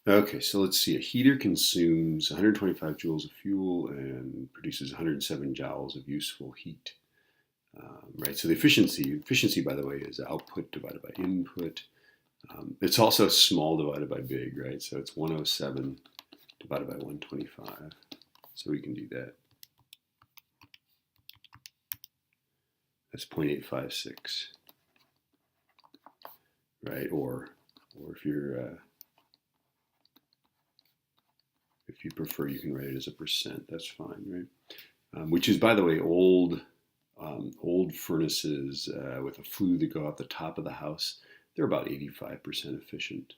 Okay, so let's see. A heater consumes 125 joules of fuel and produces 107 joules of useful heat. Right, so the efficiency, by the way, is output divided by input. It's also small divided by big, right? So it's 107 divided by 125. So we can do that. That's 0.856, right? Or if you prefer, you can write it as a percent. That's fine, right? Which is, by the way, old furnaces with a flue that go out the top of the house. They're about 85% efficient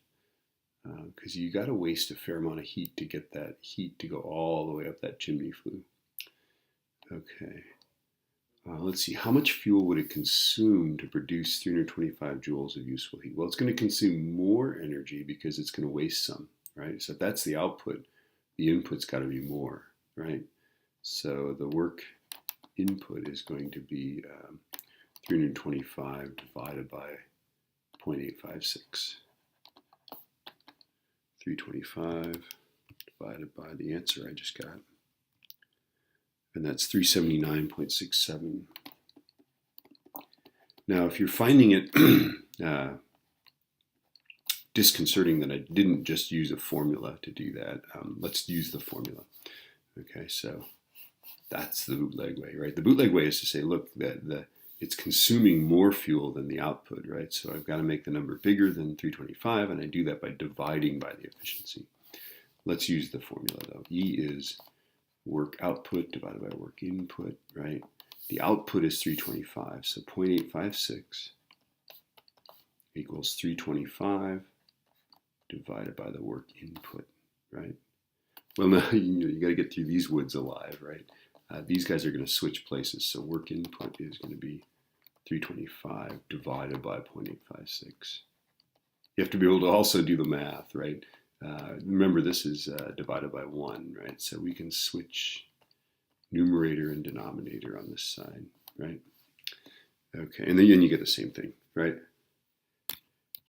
because you got to waste a fair amount of heat to get that heat to go all the way up that chimney flue. Okay. Let's see, how much fuel would it consume to produce 325 joules of useful heat? Well, it's going to consume more energy because it's going to waste some, right? So if that's the output, the input's got to be more, right? So the work input is going to be 325 divided by 0.856. 325 divided by the answer I just got. And that's 379.67. Now, if you're finding it disconcerting that I didn't just use a formula to do that, let's use the formula. Okay, so that's the bootleg way, right? The bootleg way is to say, look, it's consuming more fuel than the output, right? So I've got to make the number bigger than 325, and I do that by dividing by the efficiency. Let's use the formula, though. E is work output divided by work input, right? The output is 325, so 0.856 equals 325 divided by the work input, right? Well, now you got to get through these woods alive, right? These guys are going to switch places, so work input is going to be 325 divided by 0.856. You have to be able to also do the math, right? Remember, this is divided by 1, right? So we can switch numerator and denominator on this side, right? Okay, and then you get the same thing, right?